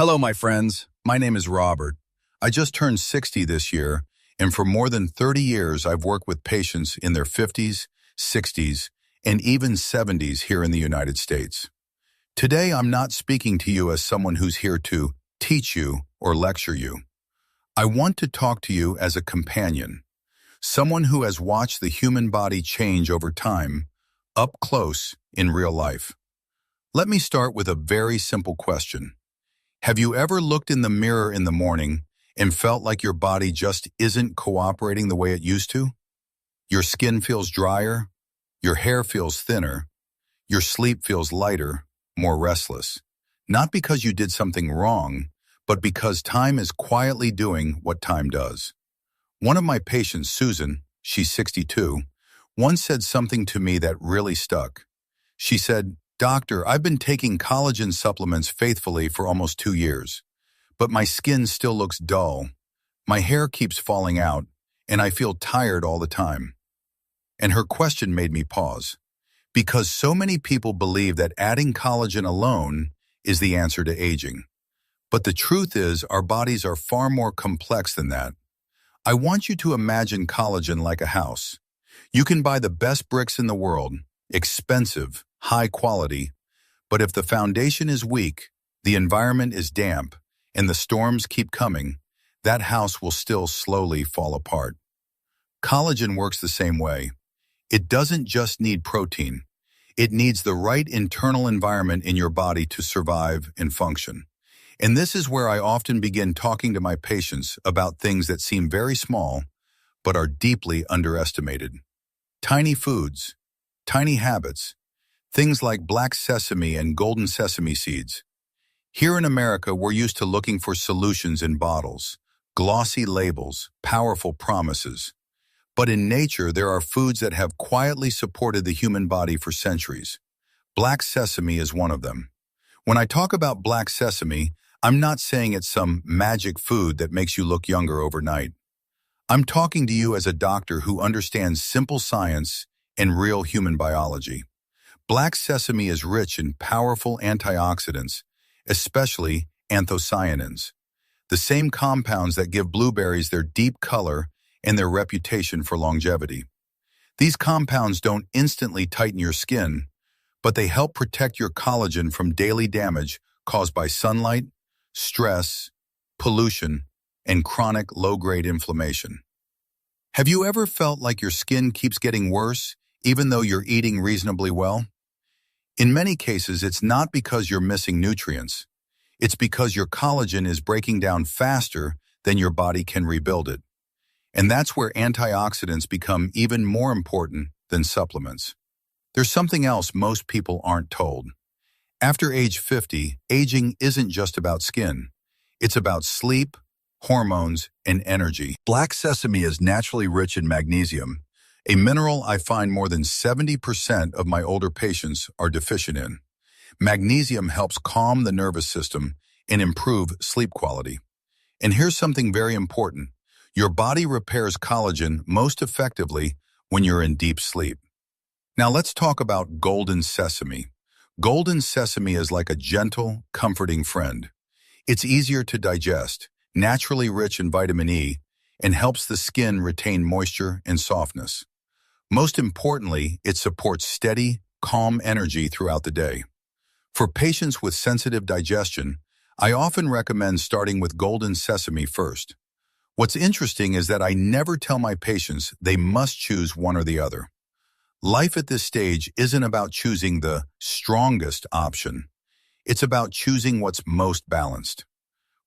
Hello, my friends. My name is Robert. I just turned 60 this year, and for more than 30 years, I've worked with patients in their 50s, 60s, and even 70s here in the United States. Today, I'm not speaking to you as someone who's here to teach you or lecture you. I want to talk to you as a companion, someone who has watched the human body change over time, up close in real life. Let me start with a very simple question. Have you ever looked in the mirror in the morning and felt like your body just isn't cooperating the way it used to? Your skin feels drier, your hair feels thinner, your sleep feels lighter, more restless. Not because you did something wrong, but because time is quietly doing what time does. One of my patients, Susan, she's 62, once said something to me that really stuck. She said, "Doctor, I've been taking collagen supplements faithfully for almost 2 years, but my skin still looks dull. My hair keeps falling out, and I feel tired all the time." And her question made me pause, because so many people believe that adding collagen alone is the answer to aging. But the truth is, our bodies are far more complex than that. I want you to imagine collagen like a house. You can buy the best bricks in the world, expensive, high quality, but if the foundation is weak, the environment is damp, and the storms keep coming, that house will still slowly fall apart. Collagen works the same way. It doesn't just need protein. It needs the right internal environment in your body to survive and function. And this is where I often begin talking to my patients about things that seem very small, but are deeply underestimated. Tiny foods, tiny habits, things like black sesame and golden sesame seeds. Here in America, we're used to looking for solutions in bottles, glossy labels, powerful promises. But in nature, there are foods that have quietly supported the human body for centuries. Black sesame is one of them. When I talk about black sesame, I'm not saying it's some magic food that makes you look younger overnight. I'm talking to you as a doctor who understands simple science and real human biology. Black sesame is rich in powerful antioxidants, especially anthocyanins, the same compounds that give blueberries their deep color and their reputation for longevity. These compounds don't instantly tighten your skin, but they help protect your collagen from daily damage caused by sunlight, stress, pollution, and chronic low-grade inflammation. Have you ever felt like your skin keeps getting worse, even though you're eating reasonably well? In many cases, it's not because you're missing nutrients. It's because your collagen is breaking down faster than your body can rebuild it. And that's where antioxidants become even more important than supplements. There's something else most people aren't told. After age 50, aging isn't just about skin. It's about sleep, hormones, and energy. Black sesame is naturally rich in magnesium, a mineral I find more than 70% of my older patients are deficient in. Magnesium helps calm the nervous system and improve sleep quality. And here's something very important. Your body repairs collagen most effectively when you're in deep sleep. Now let's talk about golden sesame. Golden sesame is like a gentle, comforting friend. It's easier to digest, naturally rich in vitamin E, and helps the skin retain moisture and softness. Most importantly, it supports steady, calm energy throughout the day. For patients with sensitive digestion, I often recommend starting with golden sesame first. What's interesting is that I never tell my patients they must choose one or the other. Life at this stage isn't about choosing the strongest option. It's about choosing what's most balanced.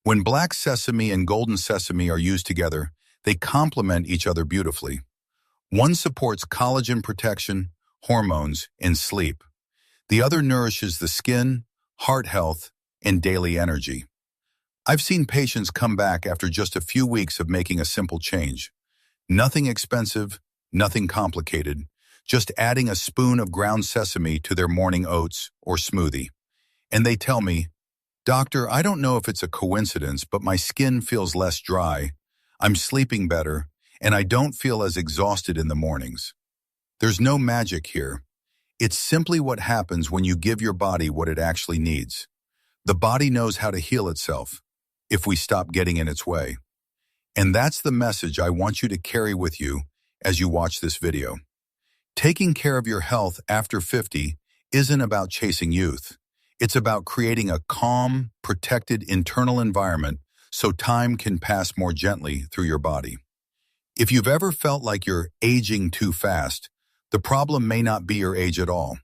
When black sesame and golden sesame are used together, they complement each other beautifully. One supports collagen protection, hormones, and sleep. The other nourishes the skin, heart health, and daily energy. I've seen patients come back after just a few weeks of making a simple change. Nothing expensive, nothing complicated, just adding a spoon of ground sesame to their morning oats or smoothie. And they tell me, "Doctor, I don't know if it's a coincidence, but my skin feels less dry, I'm sleeping better, and I don't feel as exhausted in the mornings." There's no magic here. It's simply what happens when you give your body what it actually needs. The body knows how to heal itself if we stop getting in its way. And that's the message I want you to carry with you as you watch this video. Taking care of your health after 50 isn't about chasing youth. It's about creating a calm, protected internal environment so time can pass more gently through your body. If you've ever felt like you're aging too fast, the problem may not be your age at all.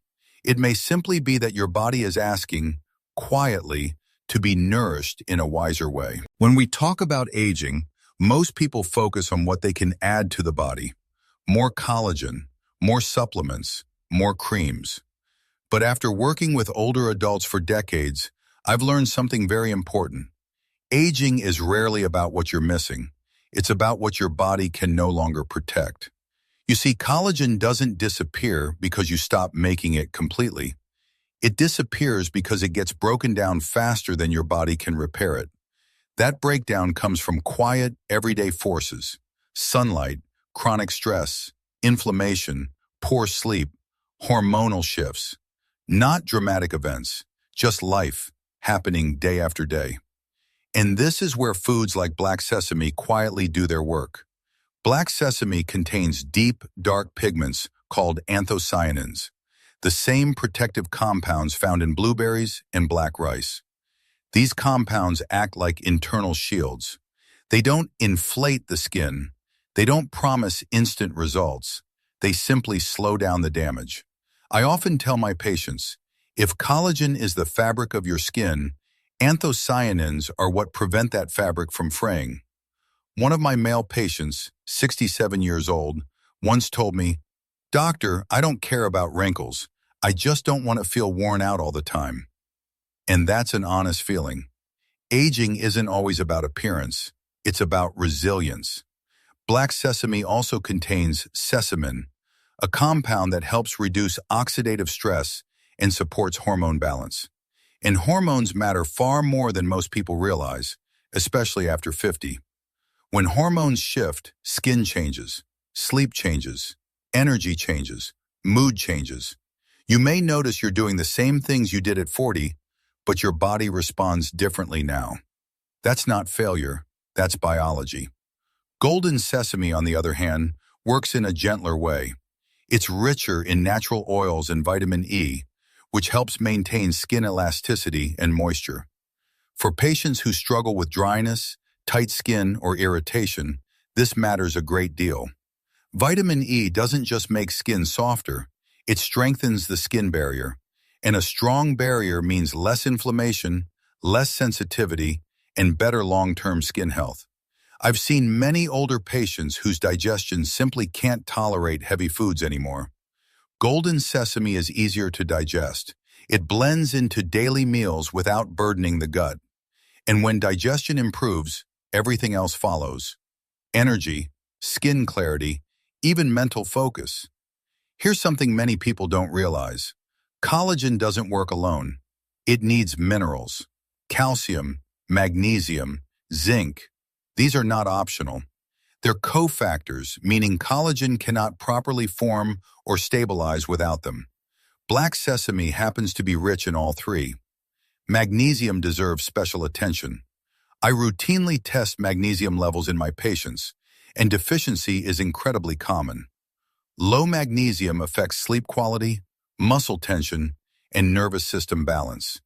It may simply be that your body is asking, quietly, to be nourished in a wiser way. When we talk about aging, most people focus on what they can add to the body. More collagen, more supplements, more creams. But after working with older adults for decades, I've learned something very important. Aging is rarely about what you're missing. It's about what your body can no longer protect. You see, collagen doesn't disappear because you stop making it completely. It disappears because it gets broken down faster than your body can repair it. That breakdown comes from quiet, everyday forces: sunlight, chronic stress, inflammation, poor sleep, hormonal shifts. Not dramatic events, just life happening day after day. And this is where foods like black sesame quietly do their work. Black sesame contains deep, dark pigments called anthocyanins, the same protective compounds found in blueberries and black rice. These compounds act like internal shields. They don't inflate the skin. They don't promise instant results. They simply slow down the damage. I often tell my patients, if collagen is the fabric of your skin, anthocyanins are what prevent that fabric from fraying. One of my male patients, 67 years old, once told me, "Doctor, I don't care about wrinkles. I just don't want to feel worn out all the time." And that's an honest feeling. Aging isn't always about appearance. It's about resilience. Black sesame also contains sesamin, a compound that helps reduce oxidative stress and supports hormone balance. And hormones matter far more than most people realize, especially after 50. When hormones shift, skin changes, sleep changes, energy changes, mood changes. You may notice you're doing the same things you did at 40, but your body responds differently now. That's not failure, that's biology. Golden sesame, on the other hand, works in a gentler way. It's richer in natural oils and vitamin E, which helps maintain skin elasticity and moisture. For patients who struggle with dryness, tight skin, or irritation, this matters a great deal. Vitamin E doesn't just make skin softer, it strengthens the skin barrier. And a strong barrier means less inflammation, less sensitivity, and better long-term skin health. I've seen many older patients whose digestion simply can't tolerate heavy foods anymore. Golden sesame is easier to digest. It blends into daily meals without burdening the gut. And when digestion improves, everything else follows. Energy, skin clarity, even mental focus. Here's something many people don't realize. Collagen doesn't work alone. It needs minerals, calcium, magnesium, zinc. These are not optional. They're cofactors, meaning collagen cannot properly form or stabilize without them. Black sesame happens to be rich in all three. Magnesium deserves special attention. I routinely test magnesium levels in my patients, and deficiency is incredibly common. Low magnesium affects sleep quality, muscle tension, and nervous system balance.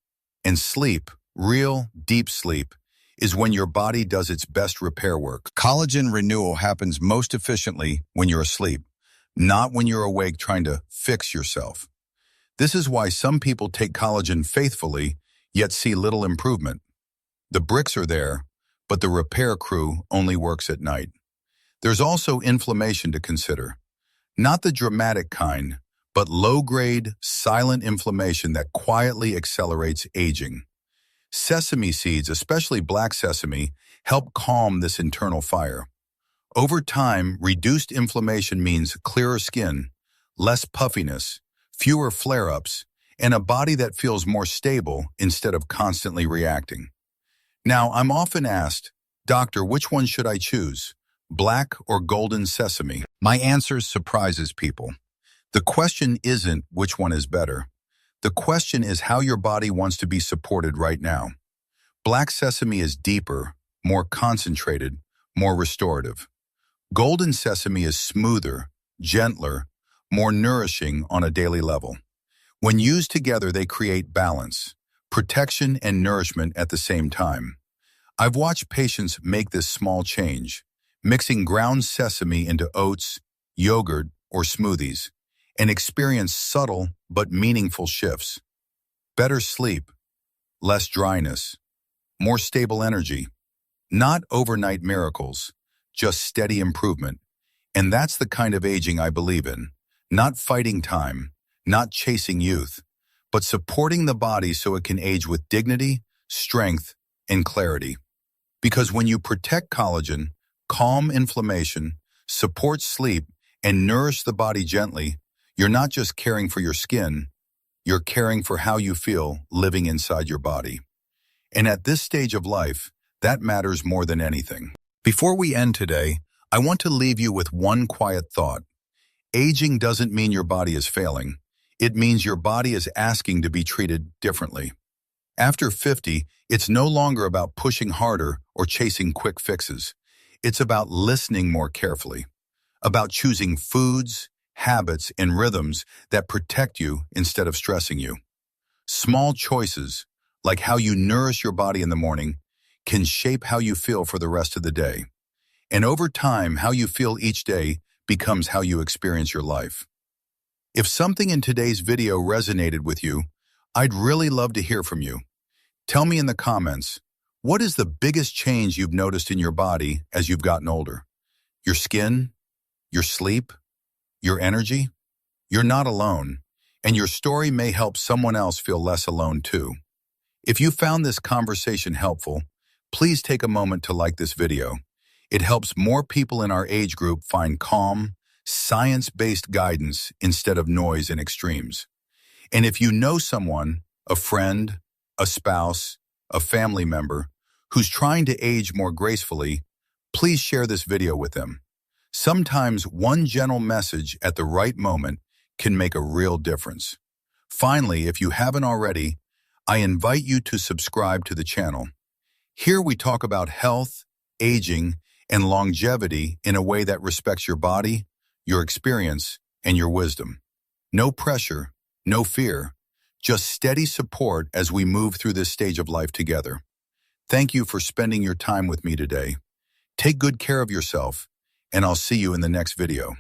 And sleep, real, deep sleep, is when your body does its best repair work. Collagen renewal happens most efficiently when you're asleep, not when you're awake trying to fix yourself. This is why some people take collagen faithfully, yet see little improvement. The bricks are there, but the repair crew only works at night. There's also inflammation to consider. Not the dramatic kind, but low-grade, silent inflammation that quietly accelerates aging. Sesame seeds, especially black sesame, help calm this internal fire. Over time, reduced inflammation means clearer skin, less puffiness, fewer flare-ups, and a body that feels more stable instead of constantly reacting. Now, I'm often asked, "Doctor, which one should I choose, black or golden sesame?" My answer surprises people. The question isn't which one is better. The question is how your body wants to be supported right now. Black sesame is deeper, more concentrated, more restorative. Golden sesame is smoother, gentler, more nourishing on a daily level. When used together, they create balance, protection, and nourishment at the same time. I've watched patients make this small change, mixing ground sesame into oats, yogurt, or smoothies, and experience subtle but meaningful shifts. Better sleep, less dryness, more stable energy. Not overnight miracles, just steady improvement. And that's the kind of aging I believe in. Not fighting time, not chasing youth, but supporting the body so it can age with dignity, strength, and clarity. Because when you protect collagen, calm inflammation, support sleep, and nourish the body gently, you're not just caring for your skin, you're caring for how you feel living inside your body. And at this stage of life, that matters more than anything. Before we end today, I want to leave you with one quiet thought. Aging doesn't mean your body is failing. It means your body is asking to be treated differently. After 50, it's no longer about pushing harder or chasing quick fixes. It's about listening more carefully, about choosing foods, habits, and rhythms that protect you instead of stressing you. Small choices, like how you nourish your body in the morning, can shape how you feel for the rest of the day. And over time, how you feel each day becomes how you experience your life. If something in today's video resonated with you, I'd really love to hear from you. Tell me in the comments, what is the biggest change you've noticed in your body as you've gotten older? Your skin? Your sleep? Your energy? You're not alone, and your story may help someone else feel less alone too. If you found this conversation helpful, please take a moment to like this video. It helps more people in our age group find calm, science-based guidance instead of noise and extremes. And if you know someone, a friend, a spouse, a family member, who's trying to age more gracefully, please share this video with them. Sometimes one gentle message at the right moment can make a real difference. Finally, if you haven't already, I invite you to subscribe to the channel. Here we talk about health, aging, and longevity in a way that respects your body, your experience, and your wisdom. No pressure, no fear, just steady support as we move through this stage of life together. Thank you for spending your time with me today. Take good care of yourself, and I'll see you in the next video.